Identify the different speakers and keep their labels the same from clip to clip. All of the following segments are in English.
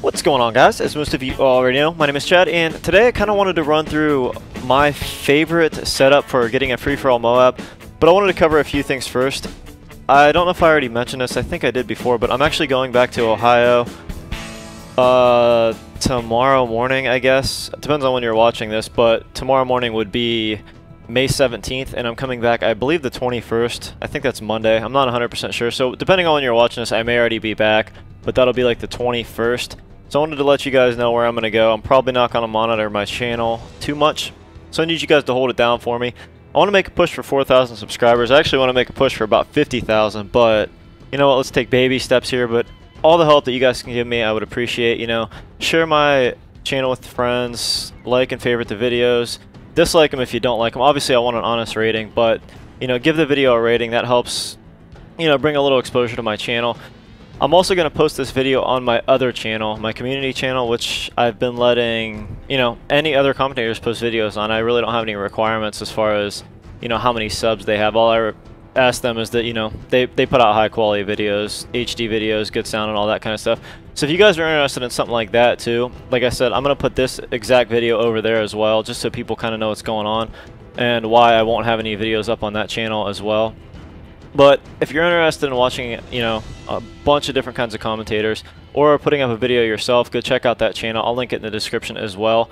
Speaker 1: What's going on, guys? As most of you already know, my name is Chad, and today I kind of wanted to run through my favorite setup for getting a free-for-all MOAB, but I wanted to cover a few things first. I don't know if I already mentioned this, I think I did before, but I'm actually going back to Ohio tomorrow morning, I guess. It depends on when you're watching this, but tomorrow morning would be May 17th, and I'm coming back, I believe, the 21st. I think that's Monday. I'm not 100% sure, so depending on when you're watching this, I may already be back, but that'll be like the 21st. So I wanted to let you guys know where I'm going to go. I'm probably not going to monitor my channel too much, so I need you guys to hold it down for me. I want to make a push for 4,000 subscribers. I actually want to make a push for about 50,000, but you know what, let's take baby steps here. But all the help that you guys can give me, I would appreciate. You know, share my channel with friends, like and favorite the videos, dislike them if you don't like them. Obviously, I want an honest rating, but you know, give the video a rating. That helps, you know, bring a little exposure to my channel. I'm also going to post this video on my other channel, my community channel, which I've been letting, you know, any other commentators post videos on. I really don't have any requirements as far as, you know, how many subs they have. All I ask them is that, you know, they put out high quality videos, HD videos, good sound and all that kind of stuff. So if you guys are interested in something like that too, like I said, I'm going to put this exact video over there as well, just so people kind of know what's going on and why I won't have any videos up on that channel as well. But if you're interested in watching, you know, a bunch of different kinds of commentators or putting up a video yourself, go check out that channel. I'll link it in the description as well.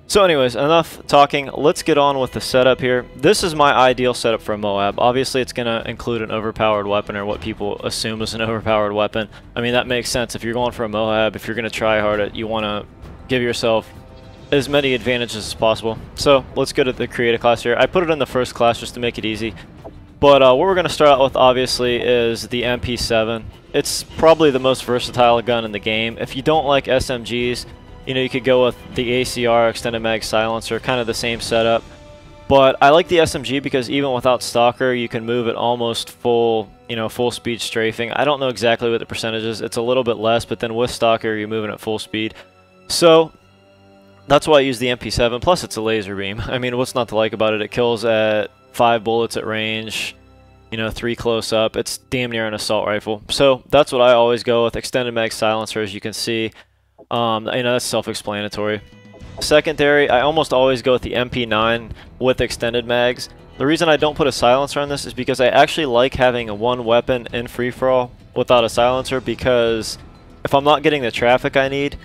Speaker 1: So anyways, enough talking. Let's get on with the setup here. This is my ideal setup for a MOAB. Obviously, it's going to include an overpowered weapon, or what people assume is an overpowered weapon. I mean, that makes sense. If you're going for a MOAB, if you're going to try hard it, you want to give yourself as many advantages as possible. So let's go to the creative class here. I put it in the first class just to make it easy. But what we're going to start out with, obviously, is the MP7. It's probably the most versatile gun in the game. If you don't like SMGs, you know, you could go with the ACR, Extended Mag Silencer, kind of the same setup. But I like the SMG because even without Stalker, you can move at almost full, you know, full speed strafing. I don't know exactly what the percentage is. It's a little bit less, but then with Stalker, you're moving at full speed. So that's why I use the MP7. Plus, it's a laser beam. I mean, what's not to like about it? It kills at 5 bullets at range, you know, 3 close up. It's damn near an assault rifle. So that's what I always go with. Extended Mag Silencer, as you can see. You know, that's self-explanatory. Secondary, I almost always go with the MP9 with extended mags. The reason I don't put a silencer on this is because I actually like having one weapon in free-for-all without a silencer, because if I'm not getting the traffic I need,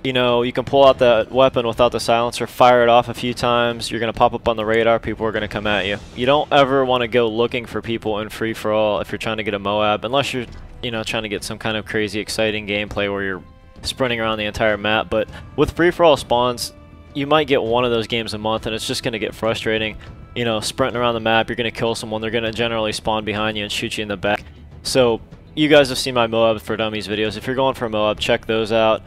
Speaker 1: you know, you can pull out that weapon without the silencer, fire it off a few times, you're going to pop up on the radar, people are going to come at you. You don't ever want to go looking for people in free-for-all if you're trying to get a MOAB, unless you're, you know, trying to get some kind of crazy exciting gameplay where you're sprinting around the entire map. But with free-for-all spawns, you might get one of those games a month, and it's just going to get frustrating. You know, sprinting around the map, you're going to kill someone, they're going to generally spawn behind you and shoot you in the back. So, you guys have seen my MOAB for Dummies videos. If you're going for a MOAB, check those out.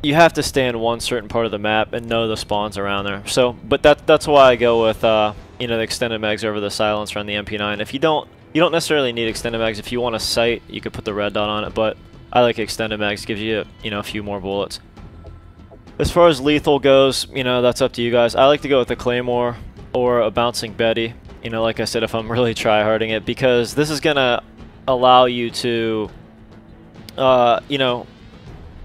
Speaker 1: You have to stay in one certain part of the map and know the spawns around there. So, but that's why I go with you know, the extended mags over the silencer on the MP9. If you don't necessarily need extended mags. If you want a sight, you could put the red dot on it, but I like extended mags. Gives you, you know, a few more bullets. As far as lethal goes, you know, that's up to you guys. I like to go with a Claymore or a Bouncing Betty. You know, like I said, if I'm really try-harding it, because this is gonna allow you to, you know,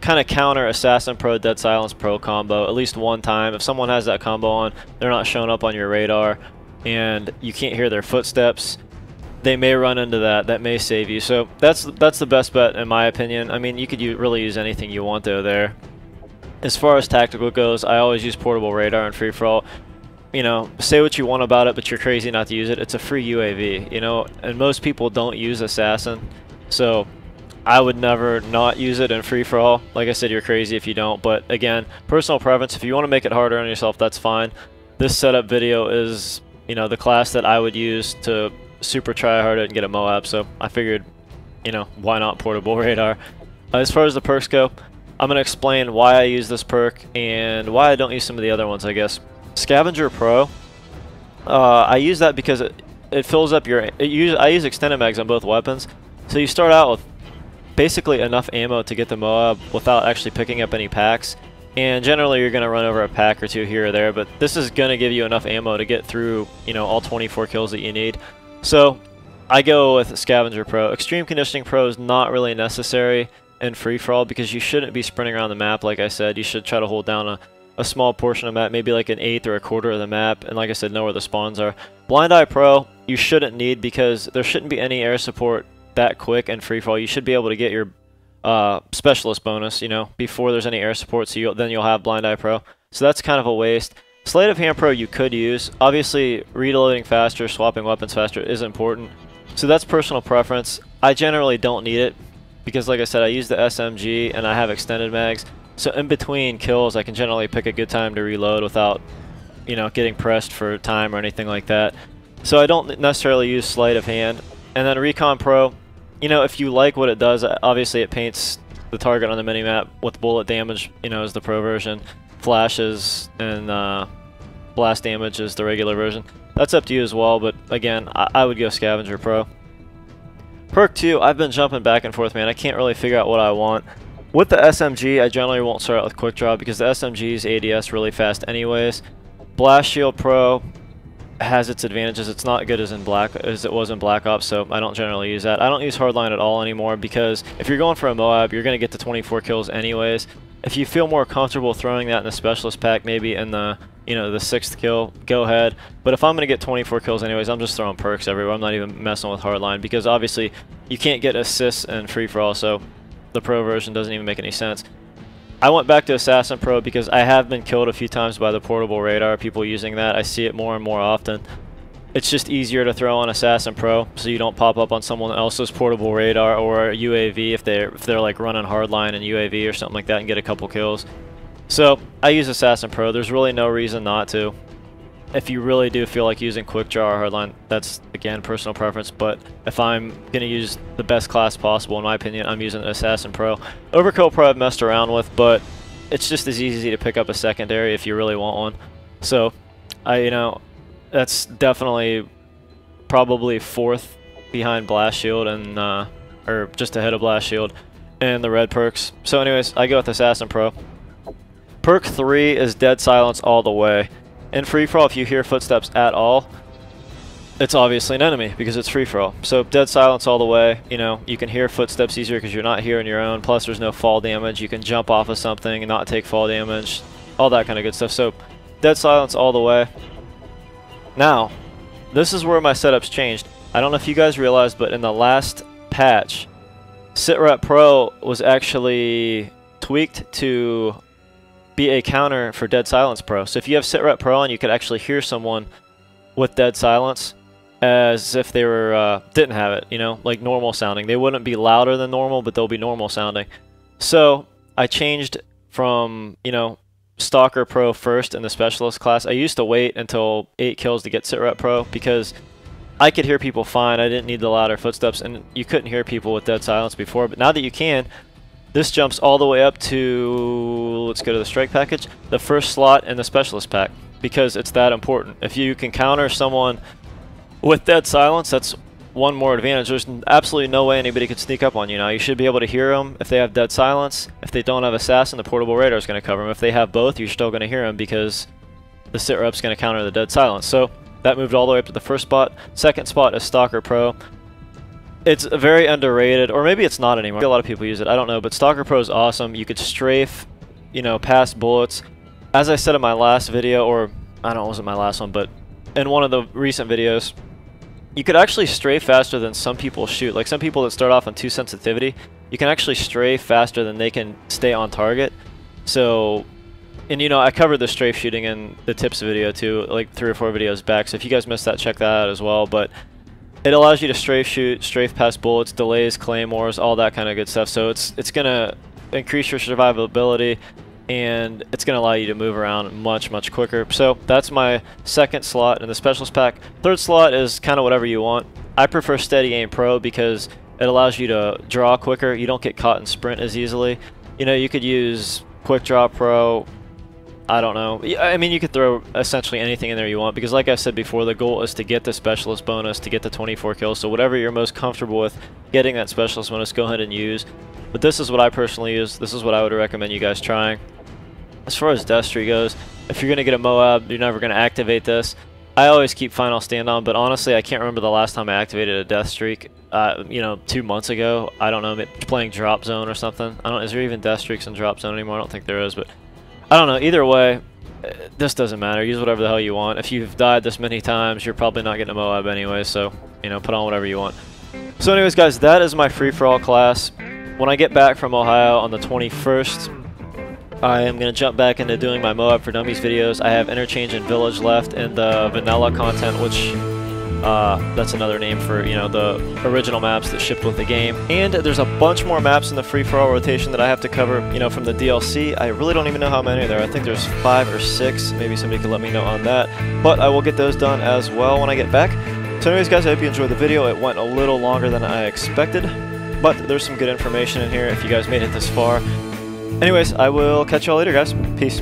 Speaker 1: kind of counter Assassin Pro, Dead Silence Pro combo at least one time. If someone has that combo on, they're not showing up on your radar, and you can't hear their footsteps, they may run into that. That may save you. So that's the best bet in my opinion. I mean, you could really use anything you want though there. As far as tactical goes, I always use portable radar in free-for-all. You know, say what you want about it, but you're crazy not to use it. It's a free UAV, you know, and most people don't use Assassin, so I would never not use it in free-for-all. Like I said, you're crazy if you don't, but again, personal preference. If you want to make it harder on yourself, that's fine. This setup video is, you know, the class that I would use to super try hard it and get a MOAB, so I figured, you know, why not portable radar. As far as the perks go, I'm going to explain why I use this perk and why I don't use some of the other ones, I guess. Scavenger Pro, I use that because it fills up your... I use extended mags on both weapons, so you start out with basically enough ammo to get the MOAB without actually picking up any packs, and generally you're going to run over a pack or two here or there, but this is going to give you enough ammo to get through, you know, all 24 kills that you need. So I go with Scavenger Pro. Extreme Conditioning Pro is not really necessary. in free-for-all because you shouldn't be sprinting around the map. Like I said, you should try to hold down a small portion of the map, maybe like an eighth or a quarter of the map, and like I said, know where the spawns are. Blind Eye Pro, you shouldn't need because there shouldn't be any air support that quick in free-for-all. You should be able to get your specialist bonus, you know, before there's any air support, so then you'll have Blind Eye Pro. So that's kind of a waste. Sleight of Hand Pro you could use. Obviously, reloading faster, swapping weapons faster is important. So that's personal preference. I generally don't need it because, like I said, I use the SMG and I have extended mags. So in between kills, I can generally pick a good time to reload without, you know, getting pressed for time or anything like that. So I don't necessarily use Sleight of Hand. And then Recon Pro, you know, if you like what it does, obviously it paints the target on the minimap with bullet damage, you know, is the pro version. Flashes and blast damage is the regular version. That's up to you as well, but again, I would go Scavenger Pro. Perk 2, I've been jumping back and forth, man. I can't really figure out what I want. With the SMG, I generally won't start out with Quick Draw because the SMG's ADS really fast anyways. Blast Shield Pro has its advantages. It's not good as it was in Black Ops, so I don't generally use that. I don't use Hardline at all anymore because if you're going for a MOAB, you're going to get to 24 kills anyways. If you feel more comfortable throwing that in the Specialist pack, maybe in the, you know, the 6th kill, go ahead. But if I'm going to get 24 kills anyways, I'm just throwing perks everywhere. I'm not even messing with Hardline because obviously you can't get assists in free-for-all, so the pro version doesn't even make any sense. I went back to Assassin Pro because I have been killed a few times by the portable radar, people using that. I see it more and more often. It's just easier to throw on Assassin Pro so you don't pop up on someone else's portable radar or UAV if they're like running Hardline and UAV or something like that and get a couple kills. So I use Assassin Pro. There's really no reason not to. If you really do feel like using Quick Draw or Hardline, that's, again, personal preference. But if I'm going to use the best class possible, in my opinion, I'm using Assassin Pro. Overkill Pro I've messed around with, but it's just as easy to pick up a secondary if you really want one. So, you know, that's definitely probably 4th behind Blast Shield and, or just ahead of Blast Shield and the red perks. So anyways, I go with Assassin Pro. Perk 3 is Dead Silence all the way. In free-for-all, if you hear footsteps at all, it's obviously an enemy because it's free-for-all. So Dead Silence all the way. You know, you can hear footsteps easier because you're not hearing your own. Plus, there's no fall damage. You can jump off of something and not take fall damage. All that kind of good stuff. So Dead Silence all the way. Now, this is where my setup's changed. I don't know if you guys realized, but in the last patch, SitRep Pro was actually tweaked to be a counter for Dead Silence Pro. So if you have SitRep Pro on, you could actually hear someone with Dead Silence as if they were didn't have it, you know, like normal sounding. They wouldn't be louder than normal, but they'll be normal sounding. So I changed from, you know, Stalker Pro first in the Specialist class. I used to wait until 8 kills to get SitRep Pro because I could hear people fine. I didn't need the louder footsteps, and you couldn't hear people with Dead Silence before. But now that you can, this jumps all the way up to, let's go to the strike package, the first slot in the Specialist pack, because it's that important. If you can counter someone with Dead Silence, that's one more advantage. There's absolutely no way anybody could sneak up on you now. You should be able to hear them if they have Dead Silence. If they don't have Assassin, the portable radar is going to cover them. If they have both, you're still going to hear them because the SitRep's going to counter the Dead Silence. So that moved all the way up to the first spot. Second spot is Stalker Pro. It's very underrated, or maybe it's not anymore. A lot of people use it, I don't know, but Stalker Pro is awesome. You could strafe, you know, past bullets. As I said in my last video, or I don't know, it wasn't my last one, but in one of the recent videos, you could actually strafe faster than some people shoot. Like some people that start off on 2 sensitivity, you can actually strafe faster than they can stay on target. So, and you know, I covered the strafe shooting in the tips video too, like 3 or 4 videos back. So if you guys missed that, check that out as well. But it allows you to strafe shoot, strafe past bullets, delays, claymores, all that kind of good stuff. So it's going to increase your survivability, and it's going to allow you to move around much, much quicker. So that's my second slot in the Specialist pack. Third slot is kind of whatever you want. I prefer Steady Aim Pro because it allows you to draw quicker. You don't get caught in sprint as easily. You know, you could use Quick Draw Pro. I don't know. I mean, you could throw essentially anything in there you want because, like I said before, the goal is to get the Specialist bonus, to get the 24 kills. So whatever you're most comfortable with getting that Specialist bonus, go ahead and use. But this is what I personally use. This is what I would recommend you guys trying. As far as Destry goes, if you're going to get a MOAB, you're never going to activate this. I always keep final stand on, but honestly, I can't remember the last time I activated a death streak. You know, 2 months ago. I don't know, playing drop zone or something. I don't. Is there even death streaks in drop zone anymore? I don't think there is, but I don't know. Either way, this doesn't matter. Use whatever the hell you want. If you've died this many times, you're probably not getting a MOAB anyway, so, you know, put on whatever you want. So anyways, guys, that is my free-for-all class. When I get back from Ohio on the 21st, I am going to jump back into doing my MOAB for Dummies videos. I have Interchange and Village left in the vanilla content, which that's another name for, you know, the original maps that shipped with the game. And there's a bunch more maps in the free-for-all rotation that I have to cover, you know, from the DLC. I really don't even know how many there are. I think there's 5 or 6. Maybe somebody could let me know on that. But I will get those done as well when I get back. So anyways, guys, I hope you enjoyed the video. It went a little longer than I expected, but there's some good information in here if you guys made it this far. Anyways, I will catch y'all later, guys. Peace.